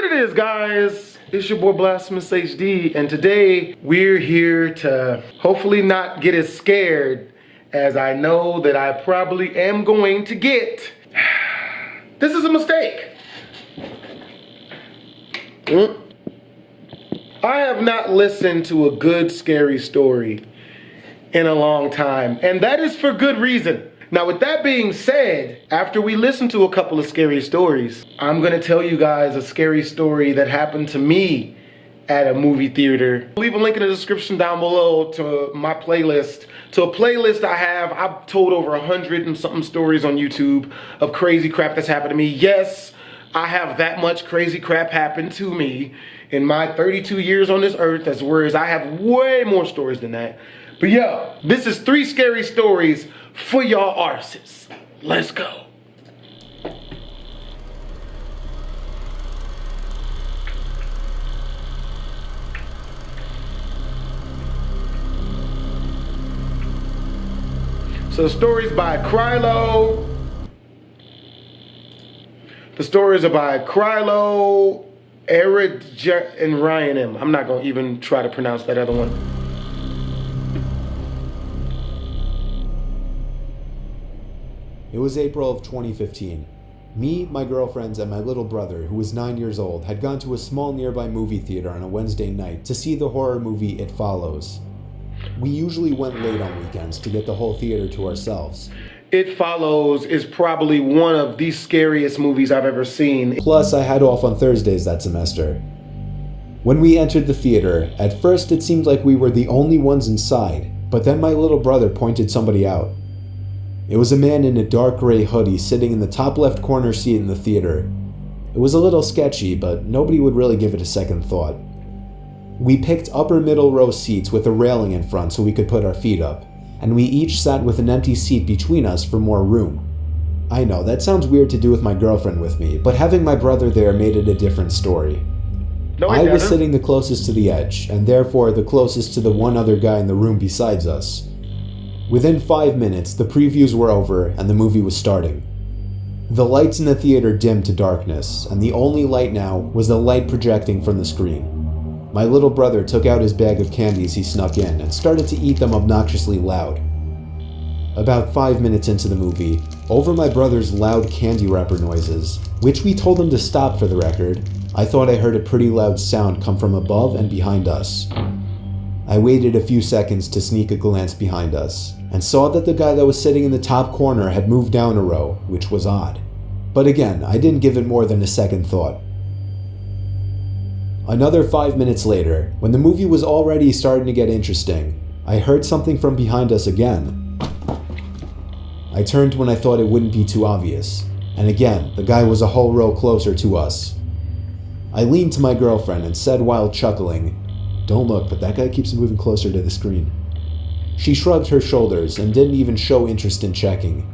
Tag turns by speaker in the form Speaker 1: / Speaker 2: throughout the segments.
Speaker 1: What it is, guys, it's your boy BlastphamousHD, and today we're here to hopefully not get as scared as I know that I probably am going to get. This is a mistake. I have not listened to a good scary story in a long time, and that is for good reason. Now, with that being said, after we listen to a couple of scary stories, I'm gonna tell you guys a scary story that happened to me at a movie theater. Leave a link in the description down below to my playlist, to a playlist I have. I've told over 100 and something stories on YouTube of crazy crap that's happened to me. Yes, I have that much crazy crap happen to me in my 32 years on this earth, as whereas I have way more stories than that. But yo, this is 3 scary stories for y'all arses. Let's go. So the stories by Krylo. The stories are by Krylo, Eric, and Ryan M. I'm not gonna even try to pronounce that other one.
Speaker 2: It was April of 2015. Me, my girlfriends, and my little brother, who was 9 years old, had gone to a small nearby movie theater on a Wednesday night to see the horror movie It Follows. We usually went late on weekends to get the whole theater to ourselves.
Speaker 1: It Follows is probably one of the scariest movies I've ever seen.
Speaker 2: Plus, I had off on Thursdays that semester. When we entered the theater, at first it seemed like we were the only ones inside, but then my little brother pointed somebody out. It was a man in a dark gray hoodie sitting in the top left corner seat in the theater. It was a little sketchy, but nobody would really give it a second thought. We picked upper middle row seats with a railing in front so we could put our feet up, and we each sat with an empty seat between us for more room. I know, that sounds weird to do with my girlfriend with me, but having my brother there made it a different story. I was sitting the closest to the edge, and therefore the closest to the one other guy in the room besides us. Within 5 minutes, the previews were over and the movie was starting. The lights in the theater dimmed to darkness, and the only light now was the light projecting from the screen. My little brother took out his bag of candies he snuck in and started to eat them obnoxiously loud. About 5 minutes into the movie, over my brother's loud candy wrapper noises, which we told him to stop for the record, I thought I heard a pretty loud sound come from above and behind us. I waited a few seconds to sneak a glance behind us, and saw that the guy that was sitting in the top corner had moved down a row, which was odd. But again, I didn't give it more than a second thought. Another 5 minutes later, when the movie was already starting to get interesting, I heard something from behind us again. I turned when I thought it wouldn't be too obvious, and again, the guy was a whole row closer to us. I leaned to my girlfriend and said while chuckling, "Don't look, but that guy keeps moving closer to the screen." She shrugged her shoulders and didn't even show interest in checking.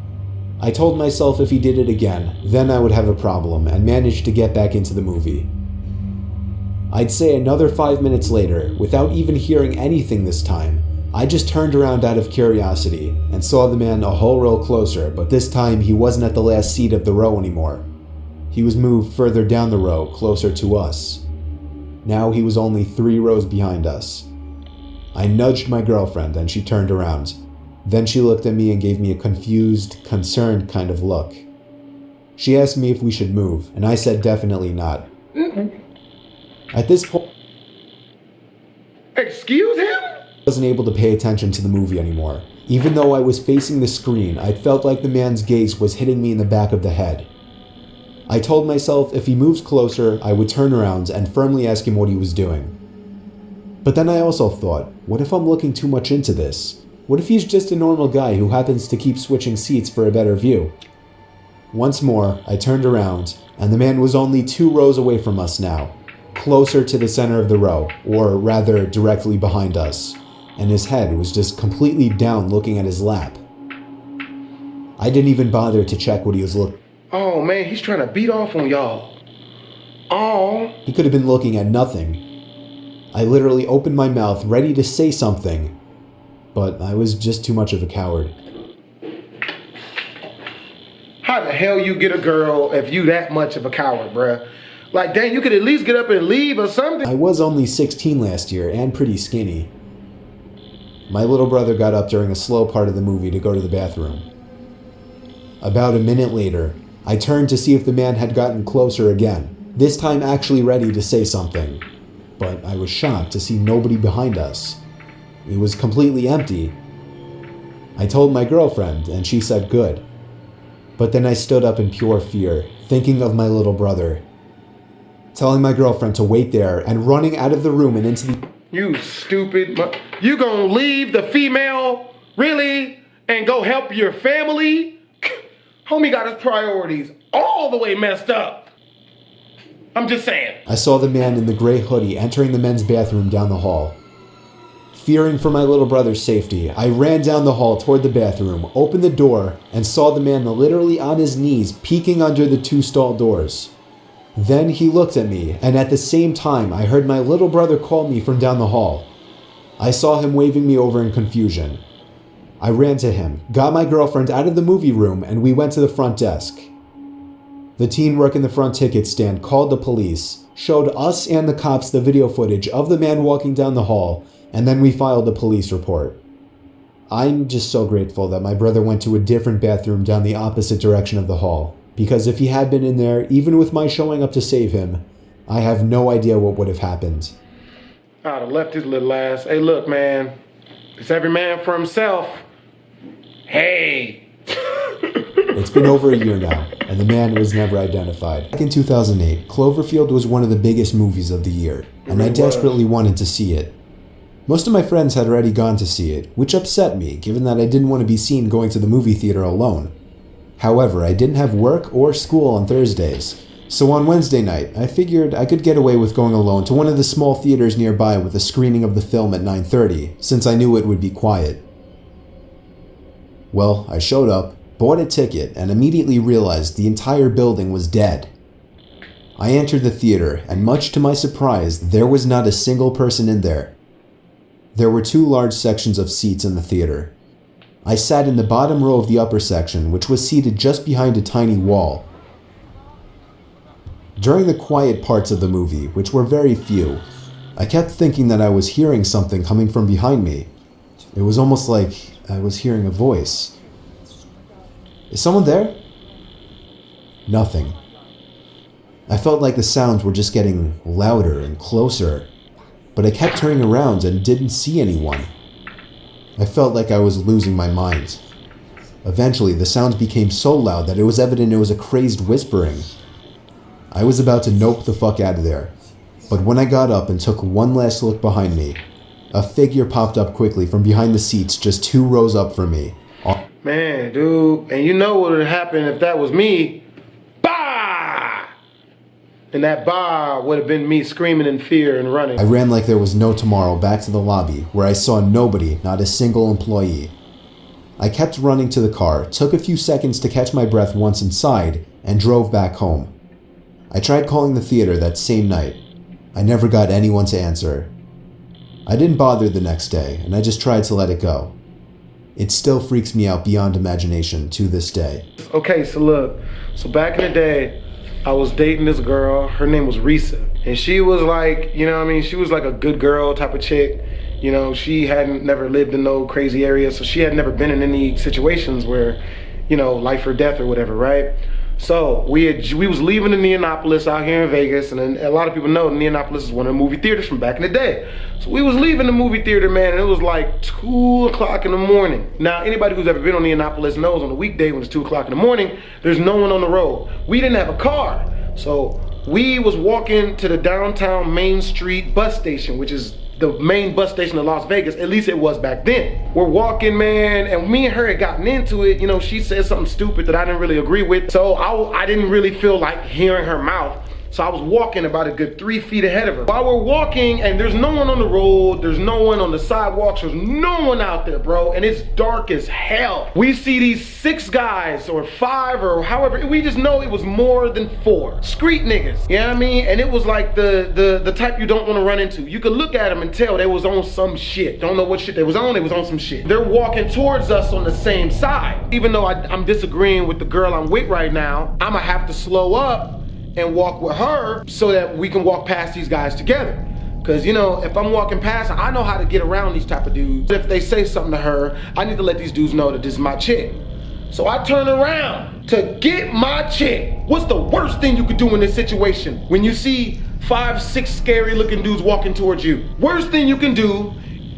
Speaker 2: I told myself if he did it again, then I would have a problem, and managed to get back into the movie. I'd say another 5 minutes later, without even hearing anything this time, I just turned around out of curiosity and saw the man a whole row closer, but this time he wasn't at the last seat of the row anymore. He was moved further down the row, closer to us. Now he was only 3 rows behind us. I nudged my girlfriend and she turned around. Then she looked at me and gave me a confused, concerned kind of look. She asked me if we should move, and I said definitely not. At this point,
Speaker 1: Excuse him?
Speaker 2: I wasn't able to pay attention to the movie anymore. Even though I was facing the screen, I felt like the man's gaze was hitting me in the back of the head. I told myself if he moves closer, I would turn around and firmly ask him what he was doing. But then I also thought, what if I'm looking too much into this? What if he's just a normal guy who happens to keep switching seats for a better view? Once more, I turned around, and the man was only 2 rows away from us now, closer to the center of the row, or rather directly behind us, and his head was just completely down looking at his lap. I didn't even bother to check what he was looking.
Speaker 1: Oh man, he's trying to beat off on y'all. Oh.
Speaker 2: He could have been looking at nothing. I literally opened my mouth ready to say something, but I was just too much of a coward.
Speaker 1: How the hell you get a girl if you that much of a coward, bruh? Like, dang, you could at least get up and leave or something.
Speaker 2: I was only 16 last year and pretty skinny. My little brother got up during a slow part of the movie to go to the bathroom. About a minute later, I turned to see if the man had gotten closer again, this time actually ready to say something. But I was shocked to see nobody behind us. It was completely empty. I told my girlfriend, and she said good. But then I stood up in pure fear, thinking of my little brother. Telling my girlfriend to wait there and running out of the room and into the...
Speaker 1: You stupid... You gonna leave the female, really, and go help your family? Homie got his priorities all the way messed up. I'm just saying.
Speaker 2: I saw the man in the gray hoodie entering the men's bathroom down the hall. Fearing for my little brother's safety, I ran down the hall toward the bathroom, opened the door, and saw the man literally on his knees peeking under the 2 stall doors. Then he looked at me, and at the same time, I heard my little brother call me from down the hall. I saw him waving me over in confusion. I ran to him, got my girlfriend out of the movie room, and we went to the front desk. The teen working the front ticket stand called the police, showed us and the cops the video footage of the man walking down the hall, and then we filed a police report. I'm just so grateful that my brother went to a different bathroom down the opposite direction of the hall. Because if he had been in there, even with my showing up to save him, I have no idea what would have happened.
Speaker 1: I'd have left his little ass. Hey, look, man. It's every man for himself. Hey.
Speaker 2: It's been over a year now, and the man was never identified. Back in 2008, Cloverfield was one of the biggest movies of the year, and I desperately wanted to see it. Most of my friends had already gone to see it, which upset me, given that I didn't want to be seen going to the movie theater alone. However, I didn't have work or school on Thursdays, so on Wednesday night, I figured I could get away with going alone to one of the small theaters nearby with a screening of the film at 9:30, since I knew it would be quiet. Well, I showed up, bought a ticket, and immediately realized the entire building was dead. I entered the theater, and much to my surprise, there was not a single person in there. There were 2 large sections of seats in the theater. I sat in the bottom row of the upper section, which was seated just behind a tiny wall. During the quiet parts of the movie, which were very few, I kept thinking that I was hearing something coming from behind me. It was almost like I was hearing a voice. Is someone there? Nothing. I felt like the sounds were just getting louder and closer, but I kept turning around and didn't see anyone. I felt like I was losing my mind. Eventually, the sounds became so loud that it was evident it was a crazed whispering. I was about to nope the fuck out of there, but when I got up and took one last look behind me, a figure popped up quickly from behind the seats just 2 rows up from me.
Speaker 1: Man, dude, and you know what would happen if that was me? Bah! And that bah would have been me screaming in fear and running.
Speaker 2: I ran like there was no tomorrow back to the lobby, where I saw nobody, not a single employee. I kept running to the car, took a few seconds to catch my breath once inside, and drove back home. I tried calling the theater that same night. I never got anyone to answer. I didn't bother the next day, and I just tried to let it go. It still freaks me out beyond imagination to this day.
Speaker 1: Okay, so look, back in the day, I was dating this girl. Her name was Risa, and she was like, you know what I mean, she was like a good girl type of chick. You know, she hadn't never lived in no crazy area, so she had never been in any situations where, you know, life or death or whatever, right? So we was leaving Indianapolis out here in Vegas, and a lot of people know Indianapolis is one of the movie theaters from back in the day. So we was leaving the movie theater, man, and it was like 2 o'clock in the morning. Now, anybody who's ever been on Indianapolis knows on a weekday when it's 2 o'clock in the morning, there's no one on the road. We didn't have a car, so we was walking to the downtown Main Street bus station, which is the main bus station in Las Vegas, at least it was back then. We're walking, man, and me and her had gotten into it. You know, she said something stupid that I didn't really agree with, so I didn't really feel like hearing her mouth. So I was walking about a good 3 feet ahead of her. While we're walking, and there's no one on the road, there's no one on the sidewalks, there's no one out there, bro, and it's dark as hell. We see these 6 guys, or 5, or however, we just know it was more than 4. Street niggas, you know what I mean? And it was like the type you don't want to run into. You could look at them and tell they was on some shit. Don't know what shit they was on some shit. They're walking towards us on the same side. Even though I'm disagreeing with the girl I'm with right now, I'ma have to slow up and walk with her so that we can walk past these guys together. Cause you know, if I'm walking past her, I know how to get around these type of dudes. If they say something to her, I need to let these dudes know that this is my chick. So I turn around to get my chick. What's the worst thing you could do in this situation? When you see 5, 6 scary looking dudes walking towards you, worst thing you can do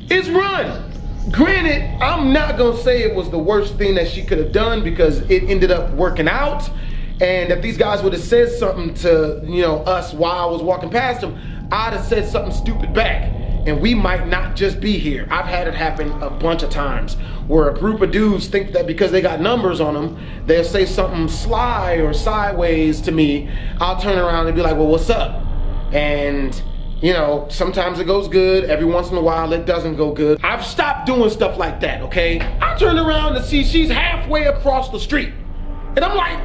Speaker 1: is run. Granted, I'm not gonna say it was the worst thing that she could have done because it ended up working out. And if these guys would have said something to, you know, us while I was walking past them, I'd have said something stupid back, and we might not just be here. I've had it happen a bunch of times where a group of dudes think that because they got numbers on them, they'll say something sly or sideways to me. I'll turn around and be like, well, what's up? And you know, sometimes it goes good. Every once in a while, it doesn't go good. I've stopped doing stuff like that, okay? I turn around to see she's halfway across the street, and I'm like,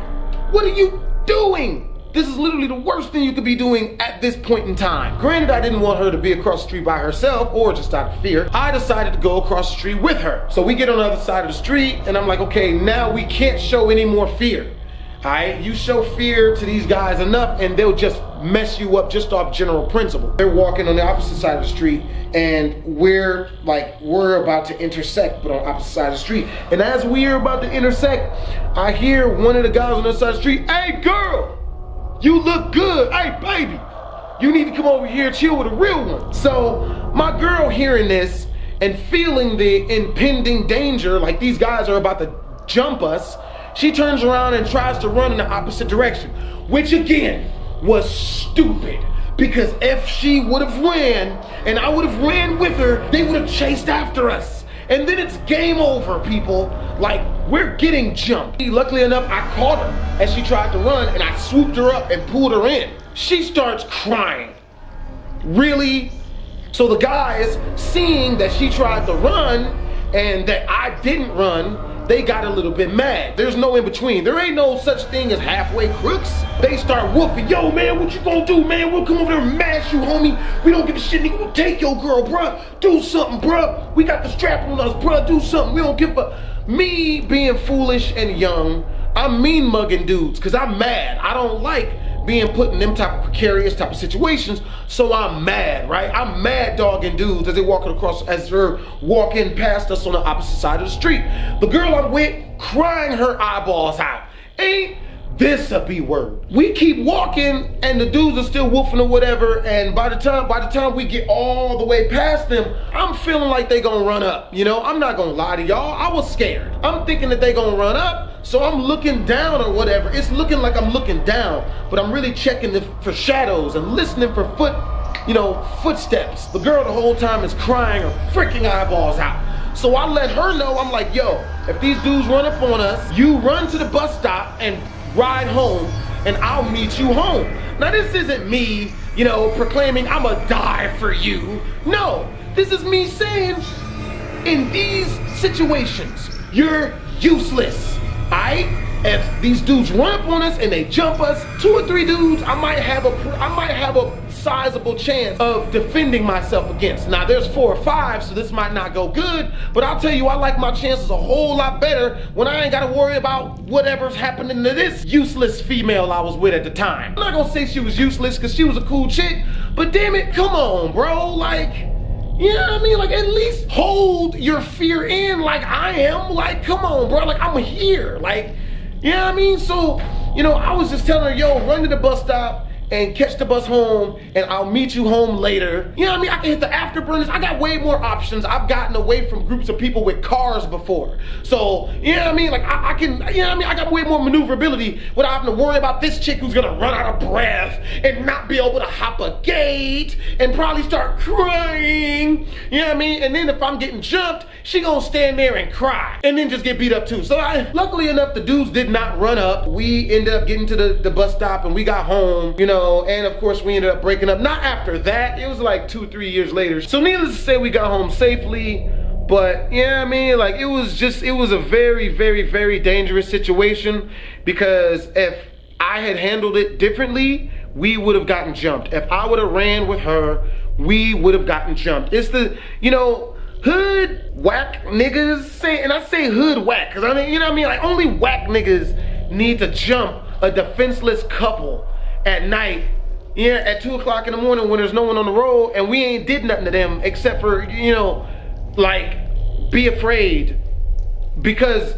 Speaker 1: what are you doing? This is literally the worst thing you could be doing at this point in time. Granted, I didn't want her to be across the street by herself or just out of fear. I decided to go across the street with her. So we get on the other side of the street and I'm like, okay, now we can't show any more fear. All right, you show fear to these guys enough and they'll just mess you up just off general principle. They're walking on the opposite side of the street and we're about to intersect, but on the opposite side of the street. And as we're about to intersect, I hear one of the guys on the other side of the street, hey girl, you look good. Hey, baby, you need to come over here and chill with a real one. So my girl hearing this and feeling the impending danger, like these guys are about to jump us, she turns around and tries to run in the opposite direction, which again was stupid. Because if she would have ran and I would have ran with her, they would have chased after us. And then it's game over, people. Like, we're getting jumped. Luckily enough, I caught her as she tried to run and I swooped her up and pulled her in. She starts crying. Really? So the guys, seeing that she tried to run and that I didn't run, they got a little bit mad. There's no in between. There ain't no such thing as halfway crooks. They start whooping, yo man, what you gonna do, man? We'll come over there and mash you, homie. We don't give a shit, nigga. We'll take your girl, bruh. Do something, bruh. We got the strap on us, bruh. Do something. We don't give a... Me being foolish and young, I'm mean mugging dudes because I'm mad. I don't like being put in them type of precarious type of situations, so I'm mad, right? I'm mad dogging dudes as they're walking past us on the opposite side of the street. The girl I'm with crying her eyeballs out. Ain't this a B word? We keep walking and the dudes are still woofing or whatever, and by the time we get all the way past them, I'm feeling like they gonna run up. You know, I'm not gonna lie to y'all, I was scared. I'm thinking that they gonna run up, so I'm looking down or whatever. It's looking like I'm looking down, but I'm really checking for shadows and listening for footsteps. The girl the whole time is crying her freaking eyeballs out. So I let her know, I'm like, yo, if these dudes run up on us, you run to the bus stop and ride home and I'll meet you home. Now this isn't me, you know, proclaiming I'ma die for you. No, this is me saying in these situations, you're useless, alright? If these dudes run up on us and they jump us, 2 or 3 dudes, I might have a sizable chance of defending myself against. Now there's 4 or 5, so this might not go good, but I'll tell you, I like my chances a whole lot better when I ain't gotta worry about whatever's happening to this useless female I was with at the time. I'm not gonna say she was useless because she was a cool chick, but damn it, come on, bro, like, you know what I mean? Like, at least hold your fear in like I am. Like, come on, bro, like, I'm here, like, you know what I mean? So, you know, I was just telling her, yo, run to the bus stop and catch the bus home and I'll meet you home later. You know what I mean? I can hit the afterburners. I got way more options. I've gotten away from groups of people with cars before. So, you know what I mean? Like I can, you know what I mean? I got way more maneuverability without having to worry about this chick who's gonna run out of breath and not be able to hop a gate and probably start crying. You know what I mean? And then if I'm getting jumped, she gonna stand there and cry and then just get beat up too. So luckily enough, the dudes did not run up. We ended up getting to the bus stop and we got home, you know, and of course we ended up breaking up. Not after that, it was like 2 or 3 years later. So needless to say, we got home safely, but you know what I mean? Like it was a very, very, very dangerous situation because if I had handled it differently, we would have gotten jumped. If I would have ran with her, we would have gotten jumped. It's the, you know, hood whack niggas and I say hood whack because I mean, you know what I mean? Like only whack niggas need to jump a defenseless couple at night, yeah, at 2 o'clock in the morning when there's no one on the road and we ain't did nothing to them except for, you know, like, be afraid because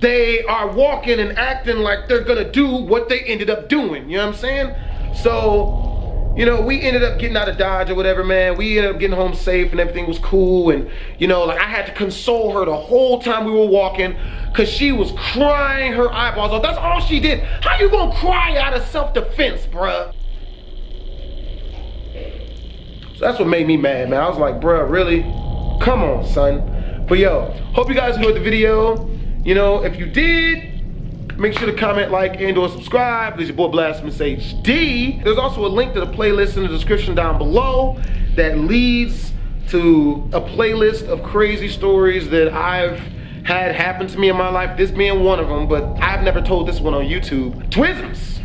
Speaker 1: they are walking and acting like they're gonna do what they ended up doing, you know what I'm saying? So, you know, we ended up getting out of Dodge or whatever, man. We ended up getting home safe and everything was cool. And, you know, like I had to console her the whole time we were walking because she was crying her eyeballs out. That's all she did. How you gonna cry out of self-defense, bruh? So that's what made me mad, man. I was like, bruh, really? Come on, son. But yo, hope you guys enjoyed the video. You know, if you did, make sure to comment, like, and/or subscribe. This is your boy BlastphamousHD. There's also a link to the playlist in the description down below that leads to a playlist of crazy stories that I've had happen to me in my life. This being one of them, but I've never told this one on YouTube. Twisms!